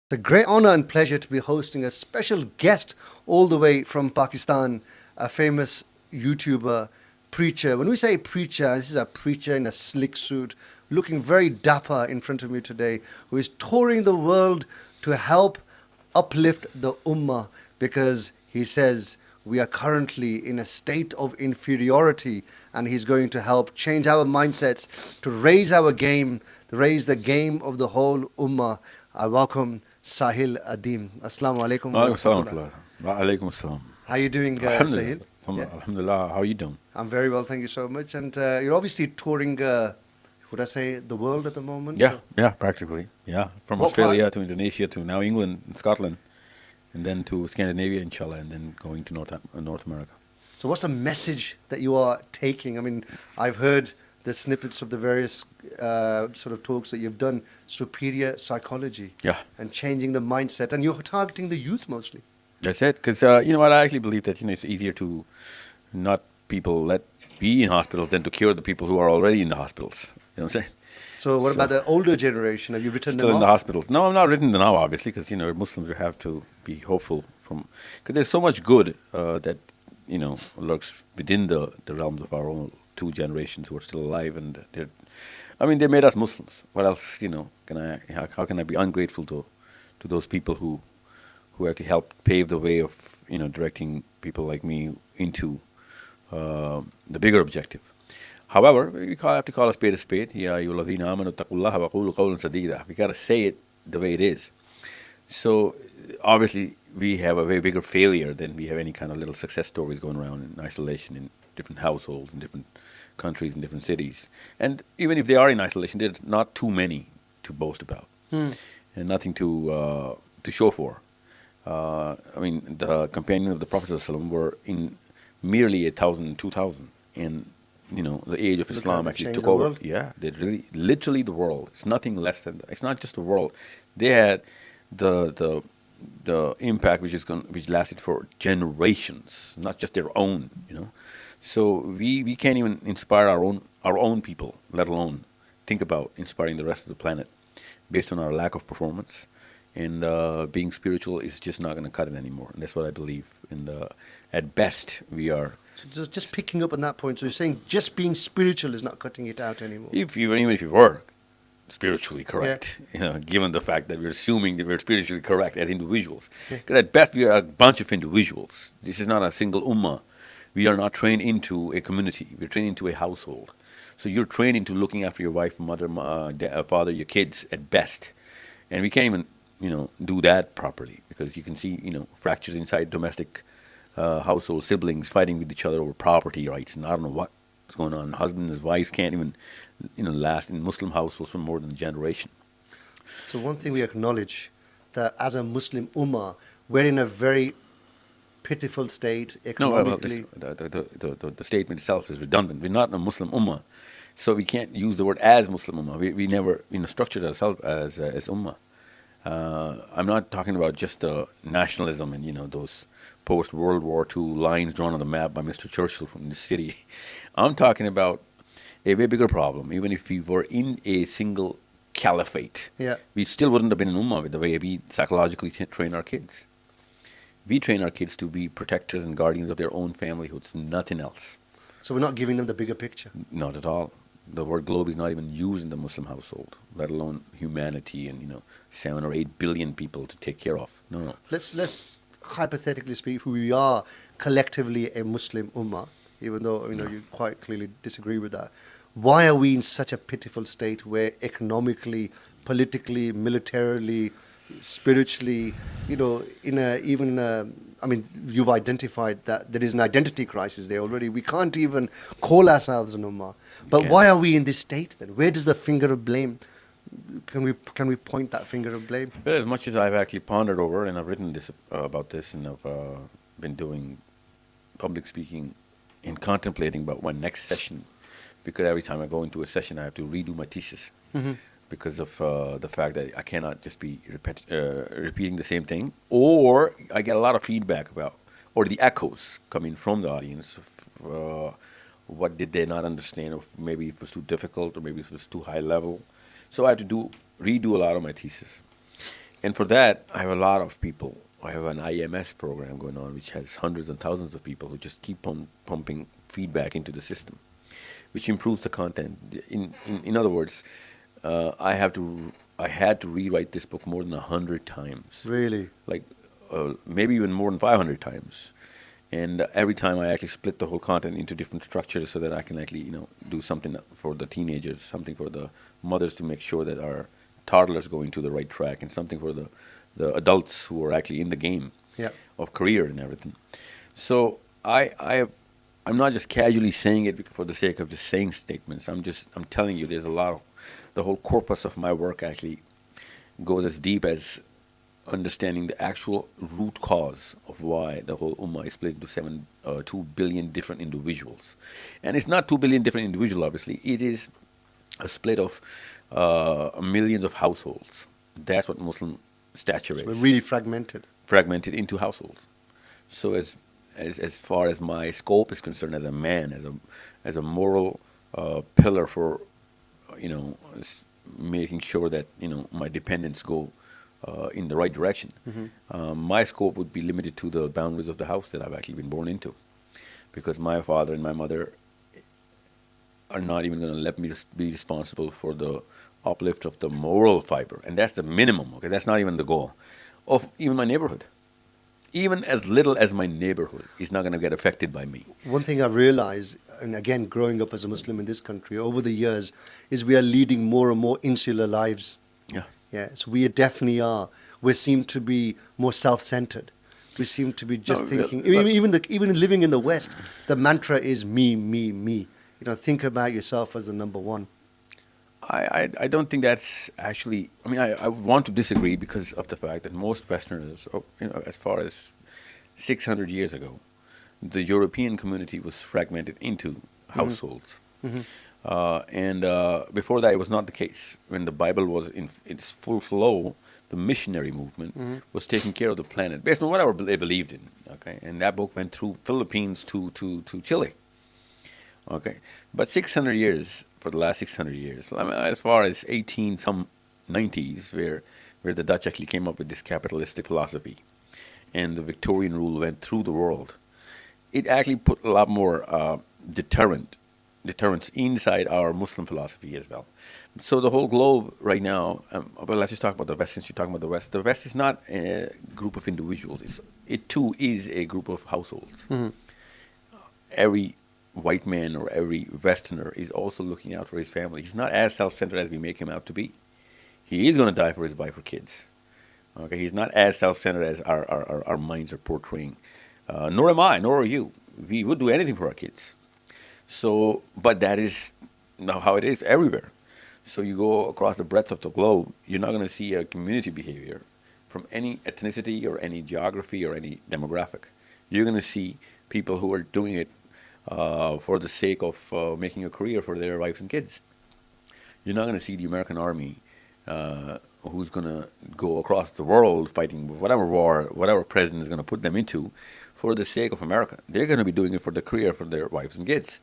It's a great honor and pleasure to be hosting a special guest all the way from Pakistan, a famous YouTuber, preacher. When we say preacher, this is a preacher in a slick suit, looking very dapper in front of me today, who is touring the world to help uplift the ummah because he says we are currently in a state of inferiority and he's going to help change our mindsets to raise our game, to raise the game of the whole ummah. I welcome Sahil Adeem. Assalamu alaikum wa Walaikum salam. rahmatullah. Wa alaikum salam. How are you doing, Alhamdulillah. Sahil? Yeah, Alhamdulillah. How are you doing? I'm very well, thank you so much. And you're obviously touring, would I say, the world at the moment? Yeah, practically. Yeah, from What part? Australia to Indonesia to now England and Scotland, and then to Scandinavia, inshallah, and then going to North America. So, what's the message that you are taking? I mean, I've heard the snippets of the various sort of talks that you've done, superior psychology Yeah, and changing the mindset, and you're targeting the youth mostly. that's it. Because you know what, I actually believe that it's easier to not people let be in hospitals than to cure the people who are already in the hospitals. You know what I'm saying? So, what So about the older generation? Have you written still them in the off? hospitals. No, I'm not written now, obviously, because Muslims we have to be hopeful from because there's so much good that lurks within the realms of our own two generations who are still alive, and they made us Muslims. What else, can how can I be ungrateful to those people who actually helped pave the way of directing people like me into the bigger objective. However, have to call a spade a spade. Ya ayyuhalladhina amanu taqullaha wa qulu qawlan sadida. We got to say it the way it is. So obviously, we have a way bigger failure than we have any kind of little success stories going around in isolation in different households, in different countries, in different cities. And even if they are in isolation, there's not too many to boast about, Hmm. and nothing to show for. The companions of the Prophet ﷺ were in merely 1,000, 2,000, and the age of Look how Islam they actually changed took the over. world. Yeah, they really, literally the world. It's nothing less than. It's not just the world. They had the impact which lasted for generations, not just their own. So we can't even inspire our own people, let alone think about inspiring the rest of the planet, based on our lack of performance. And being spiritual is just not going to cut it anymore. And that's what I believe. And at best, we are. So just picking up on that point, so you're saying just being spiritual is not cutting it out anymore. Even if you were spiritually Yeah. correct, given the fact that we're assuming that we're spiritually correct as individuals. Yeah. Because at best, we are a bunch of individuals. This is not a single ummah. We are not trained into a community. We're trained into a household. So you're trained into looking after your wife, mother, father, your kids at best. And we can't even, do that properly because you can see, fractures inside domestic household, siblings fighting with each other over property rights, and I don't know what's going on. Husbands and wives can't even, last in Muslim households for more than a generation. So one thing we acknowledge that as a Muslim ummah, we're in a very pitiful state No, well, this, economically. the statement itself is redundant. We're not a Muslim ummah, so we can't use the word as Muslim ummah. We never, structured ourselves as ummah. I'm not talking about just the nationalism and those post World War II lines drawn on the map by Mr. Churchill from the city. I'm talking about a way bigger problem. Even if we were in a single caliphate, Yeah. we still wouldn't have been an ummah with the way we psychologically train our kids. We train our kids to be protectors and guardians of their own familyhoods, nothing else. So we're not giving them the bigger picture. Not at all. The word globe is not even used in the Muslim household, let alone humanity and 7 or 8 billion people to take care of. No. Let's hypothetically speak who we are collectively a Muslim ummah, even though you quite clearly disagree with that. Why are we in such a pitiful state where economically, politically, militarily, spiritually, you've identified that there is an identity crisis there already. We can't even call ourselves an ummah. But can't. why are we in this state then? Where does the finger of blame? Can we point that finger of blame? Well, as much as I've actually pondered over, and I've written this about this, and I've been doing public speaking and contemplating about my next session, because every time I go into a session, I have to redo my thesis because of the fact that I cannot just be repeating the same thing, or I get a lot of feedback about, or the echoes coming from the audience. What did they not understand? Or maybe it was too difficult, or maybe it was too high level. So I had to redo a lot of my thesis. And for that, I have a lot of people. I have an IMS program going on, which has hundreds and thousands of people who just keep on pumping feedback into the system, which improves the content. In other words, I had to rewrite this book more than 100 times, Really? like maybe even more than 500 times. And every time I actually split the whole content into different structures so that I can actually, do something for the teenagers, something for the mothers to make sure that our toddlers go into the right track, and something for the adults who are actually in the game Yeah. of career and everything. So I'm not just casually saying it for the sake of just saying statements. I'm telling you, there's a lot of the whole corpus of my work actually goes as deep as understanding the actual root cause of why the whole ummah is split into 2 billion different individuals. And it's not 2 billion different individuals, obviously. It is a split of millions of households. That's what Muslim stature So we're is. really fragmented. Fragmented into households. So as far as my scope is concerned, as a man, as a moral pillar for making sure that my dependents go in the right direction, my scope would be limited to the boundaries of the house that I've actually been born into, because my father and my mother are not even going to let me be responsible for the uplift of the moral fiber, and that's the minimum. Okay, that's not even the goal of even my neighborhood. Even as little as my neighborhood is not going to get affected by me. One thing I realized, and again, growing up as a Muslim in this country over the years, is we are leading more and more insular lives. Yeah. Yes, we definitely are. We seem to be more self-centered. We seem to be just No, thinking. but- Even living in the West, the mantra is me, me, me. Think about yourself as the number one. I don't think that's actually. I mean, I want to disagree because of the fact that most Westerners, as far as 600 years ago, the European community was fragmented into households. And before that, it was not the case. When the Bible was in its full flow, the missionary movement was taking care of the planet based on whatever they believed in. Okay, and that book went through Philippines to Chile. Okay, but 600 years, for the last 600 years, I mean, as far as 18 some 90s, where the Dutch actually came up with this capitalistic philosophy, and the Victorian rule went through the world, it actually put a lot more deterrence inside our Muslim philosophy as well. So the whole globe right now, well, let's just talk about the West since you're talking about the West. The West is not a group of individuals. It too is a group of households. Every white man or every Westerner is also looking out for his family. He's not as self-centered as we make him out to be. He is going to die for his wife or kids. Okay, he's not as self-centered as our minds are portraying. Nor am I, nor are you. We would do anything for our kids. So, but that is now how it is everywhere. So you go across the breadth of the globe, you're not going to see a community behavior from any ethnicity or any geography or any demographic. You're going to see people who are doing it for the sake of making a career for their wives and kids. You're not going to see the American army who's going to go across the world fighting whatever war, whatever president is going to put them into for the sake of America. They're going to be doing it for the career for their wives and kids.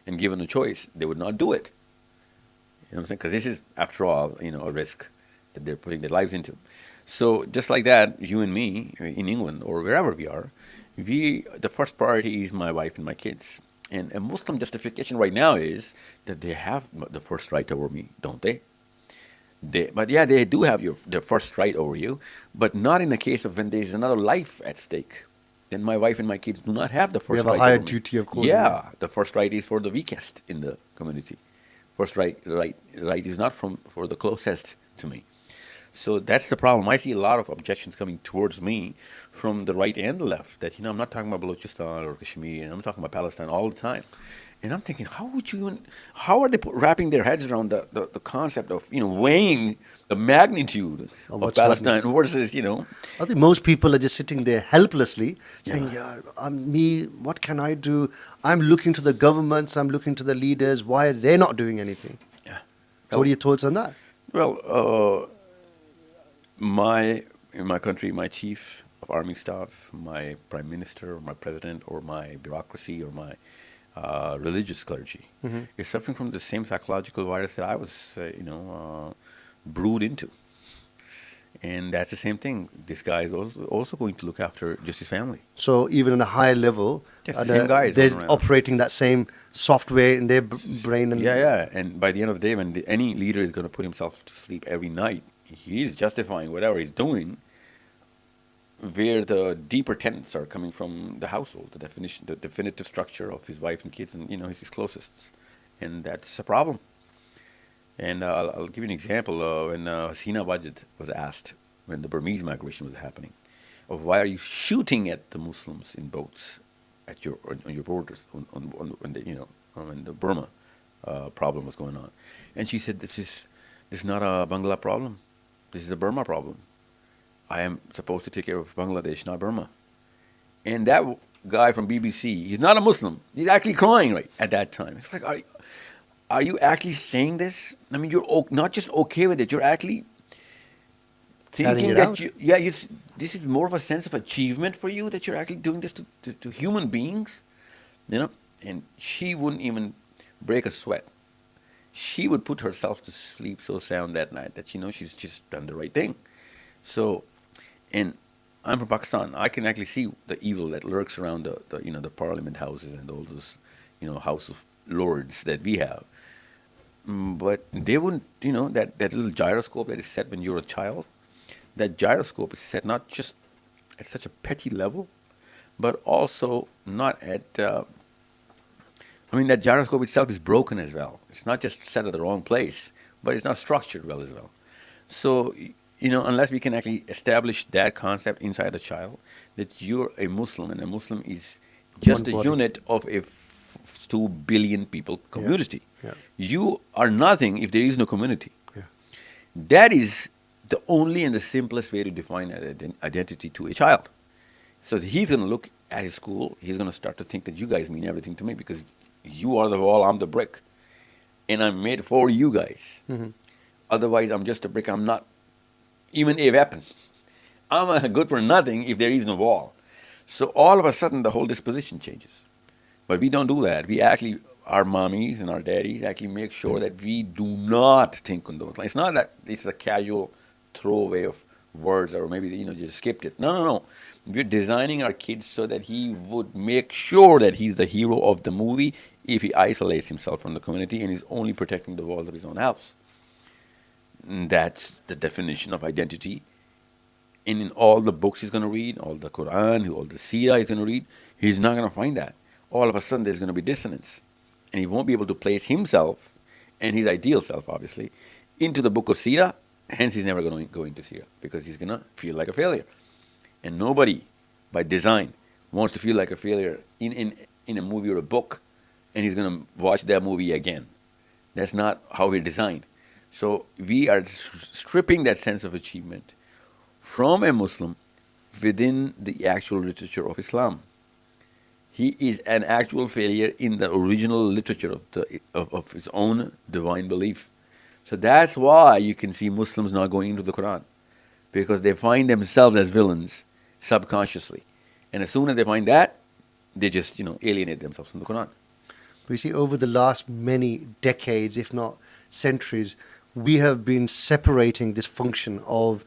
And given a choice, they would not do it. You know what I'm saying? Because this is, after all, a risk that they're putting their lives into. So just like that, you and me in England or wherever we are, the first priority is my wife and my kids. And a Muslim justification right now is that they have the first right over me, don't they? But yeah, they do have the first right over you, but not in the case of when there's another life at stake. Then my wife and my kids do not have the first right. We have a higher over me. duty of course. Yeah, the first right is for the weakest in the community. First right is not for the closest to me. So that's the problem. I see a lot of objections coming towards me from the right and the left. That I'm not talking about Balochistan or Kashmir, and I'm talking about Palestine all the time. And I'm thinking, how are they wrapping their heads around the concept of weighing the magnitude of Palestine versus I think most people are just sitting there helplessly saying, me, what can I do? I'm looking to the governments, I'm looking to the leaders. Why are they not doing anything? Yeah. So what are your thoughts on that? Well, in my country, my chief of army staff, my prime minister, or my president, or my bureaucracy, or my religious clergy is suffering from the same psychological virus that I was, brewed into. And that's the same thing. This guy is also going to look after just his family. So even on a higher level, Yes, the same guy is they're running around. operating that same software in their brain. And Yeah, yeah. And by the end of the day, when any leader is going to put himself to sleep every night, he's justifying whatever he's doing where the deeper tenets are coming from the household, the definition, the definitive structure of his wife and kids, and his closest, and that's a problem. And I'll give you an example. When Hasina Wajid was asked when the Burmese migration was happening, of why are you shooting at the Muslims in boats at on your borders when when the Burma problem was going on, and she said this is not a Bangla problem, this is a Burma problem. I am supposed to take care of Bangladesh, not Burma. And that guy from BBC, he's not a Muslim. He's actually crying right at that time. It's like, are you actually saying this? I mean, you're not just okay with it. You're actually thinking that this is more of a sense of achievement for you, that you're actually doing this to human beings, And she wouldn't even break a sweat. She would put herself to sleep so sound that night that she's just done the right thing. So. And I'm from Pakistan. I can actually see the evil that lurks around the parliament houses and all those, House of Lords that we have. But they wouldn't, that little gyroscope that is set when you're a child, that gyroscope is set not just at such a petty level, but also not at, that gyroscope itself is broken as well. It's not just set at the wrong place, but it's not structured well as well. So, unless we can actually establish that concept inside a child, that you're a Muslim and a Muslim is just a unit of a 2 billion people community. Yeah. You are nothing if there is no community. Yeah. That is the only and the simplest way to define identity to a child. So he's going to look at his school, he's going to start to think that you guys mean everything to me because you are the wall, I'm the brick. And I'm made for you guys. Mm-hmm. Otherwise, I'm just a brick, I'm not even a weapon. I'm good for nothing if there is no wall. So all of a sudden, the whole disposition changes. But we don't do that. We actually, our mommies and our daddies actually make sure that we do not think on those lines. It's not that it's a casual throwaway of words or maybe, just skipped it. No. We're designing our kids so that he would make sure that he's the hero of the movie if he isolates himself from the community and is only protecting the walls of his own house. And that's the definition of identity. And in all the books he's going to read, all the Quran, all the Seerah he's going to read, he's not going to find that. All of a sudden there's going to be dissonance. And he won't be able to place himself and his ideal self, obviously, into the book of Seerah. Hence he's never going to go into Seerah because he's going to feel like a failure. And nobody, by design, wants to feel like a failure in a movie or a book, and he's going to watch that movie again. That's not how we're designed. So we are stripping that sense of achievement from a Muslim within the actual literature of Islam. He is an actual failure in the original literature of his own divine belief. So that's why you can see Muslims not going into the Quran, because they find themselves as villains subconsciously. And as soon as they find that, they just, alienate themselves from the Quran. We see over the last many decades, if not centuries, we have been separating this function of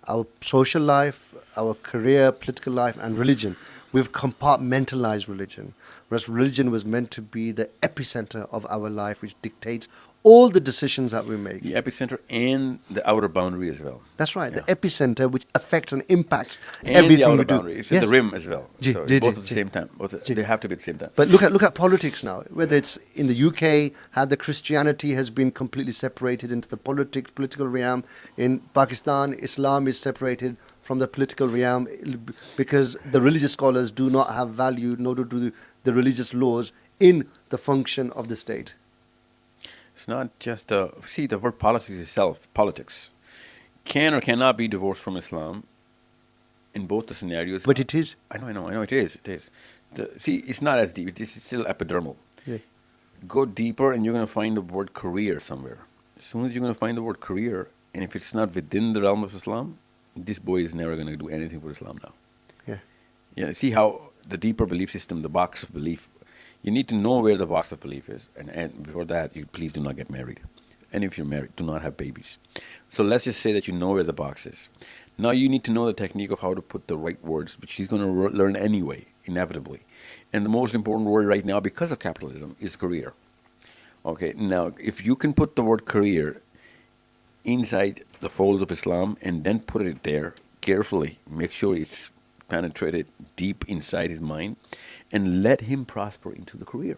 our social life, our career, political life, and religion. We've compartmentalized religion, whereas religion was meant to be the epicenter of our life, which dictates all the decisions that we make. The epicenter and the outer boundary as well. That's right, the epicenter which affects and impacts and everything the outer we do. boundary. It's at the rim as well. So it's both at the same time. They have to be at the same time. But look at politics now. Whether it's in the UK, how the Christianity has been completely separated into the political realm. In Pakistan, Islam is separated from the political realm because the religious scholars do not have value, nor do the religious laws in the function of the state. It's not just the word politics itself, politics, can or cannot be divorced from Islam in both the scenarios. But it is. I know it is. It is. It's not as deep. This is still epidermal. Yeah. Go deeper and you're going to find the word career somewhere. As soon as you're going to find the word career, and if it's not within the realm of Islam, this boy is never going to do anything for Islam now. Yeah. See how the deeper belief system, the box of belief, you need to know where the box of belief is. And before that, you please do not get married. and if you're married, do not have babies. So let's just say that you know where the box is. Now you need to know the technique of how to put the right words, which he's going to learn anyway, inevitably. And the most important word right now, because of capitalism, is career. Okay, now if you can put the word career inside the folds of Islam and then put it there carefully, make sure it's penetrated deep inside his mind, and let him prosper into the career.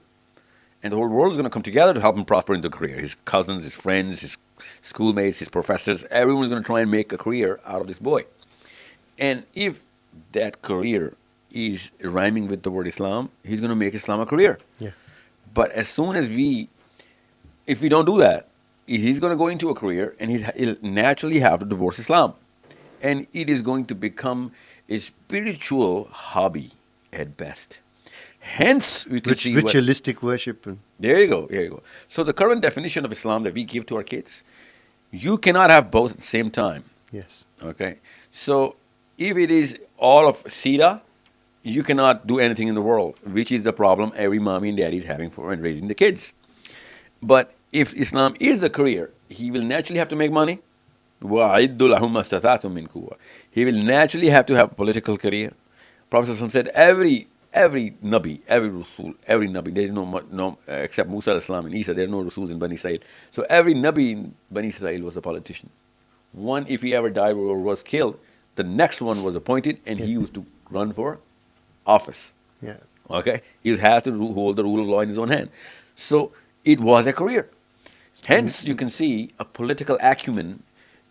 And the whole world is going to come together to help him prosper into the career. His cousins, his friends, his schoolmates, his professors, everyone's going to try and make a career out of this boy. And if that career is rhyming with the word Islam, he's going to make Islam a career. Yeah. But as soon as if we don't do that, he's going to go into a career and he'll naturally have to divorce Islam. And it is going to become a spiritual hobby at best. Hence, we can see ritualistic worship. There you go. There you go. So the current definition of Islam that we give to our kids, you cannot have both at the same time. Yes. Okay. So if it is all of Sida, you cannot do anything in the world, which is the problem every mommy and daddy is having for raising the kids. But if Islam is the career, he will naturally have to make money. وَأَعِدُّ لَهُمْ مَا اسْتَطَعْتُم مِّن قُوَّةٍ. He will naturally have to have a political career. Prophet ﷺ said every Nabi, every Rasul, every Nabi, there is no except Musa al-Islam and Isa, there are no Rasuls in Bani Israel. So every Nabi in Bani Israel was a politician. One, if he ever died or was killed, the next one was appointed and he used to run for office. Yeah. Okay? He has to hold the rule of law in his own hand. So it was a career. Hence, you can see a political acumen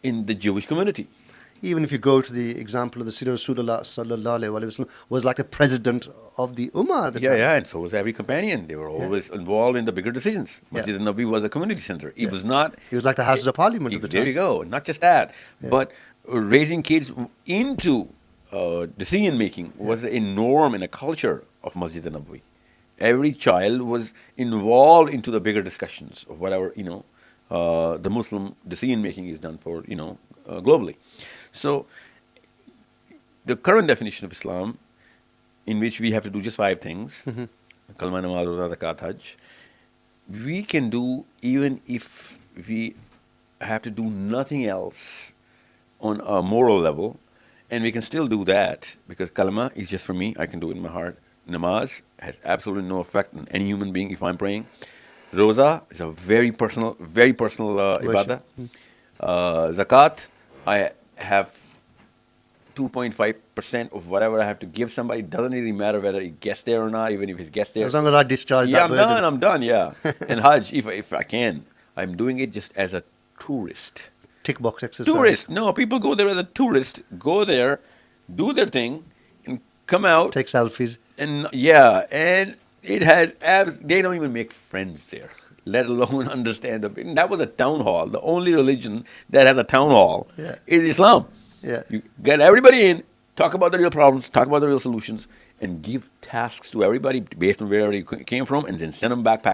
in the Jewish community. Even if you go to the example of the Sayyidina Rasulullah sallallahu alaihi wasallam, was like a president of the Ummah at the time. Yeah, and so was every companion. They were always involved in the bigger decisions. Masjid al-Nabi was a community center. It was not... He was like the Houses of Parliament at the time. There you go. Not just that, but raising kids into decision-making was a norm and a culture of Masjid al-Nabi. Every child was involved into the bigger discussions of whatever, the Muslim decision-making is done for, globally. So, the current definition of Islam, in which we have to do just 5 things, Kalma, Namaz, Roza, Zakat, Hajj, we can do even if we have to do nothing else on a moral level, and we can still do that because Kalma is just for me. I can do it in my heart. Namaz has absolutely no effect on any human being if I'm praying. Roza is a very personal ibadah. Zakat, I have 2.5% of whatever I have to give somebody. It doesn't really matter whether it gets there or not, even if it gets there. As long as I discharge that burden. I'm done, yeah. And Hajj, if I can, I'm doing it just as a tourist. Tick box exercise. Tourist. No, people go there as a tourist, go there, do their thing, and come out. Take selfies. And and it has they don't even make friends there, let alone understand that was a town hall. The only religion that has a town hall is Islam. Yeah. You get everybody in, talk about the real problems, talk about the real solutions, and give tasks to everybody based on wherever you came from, and then send them back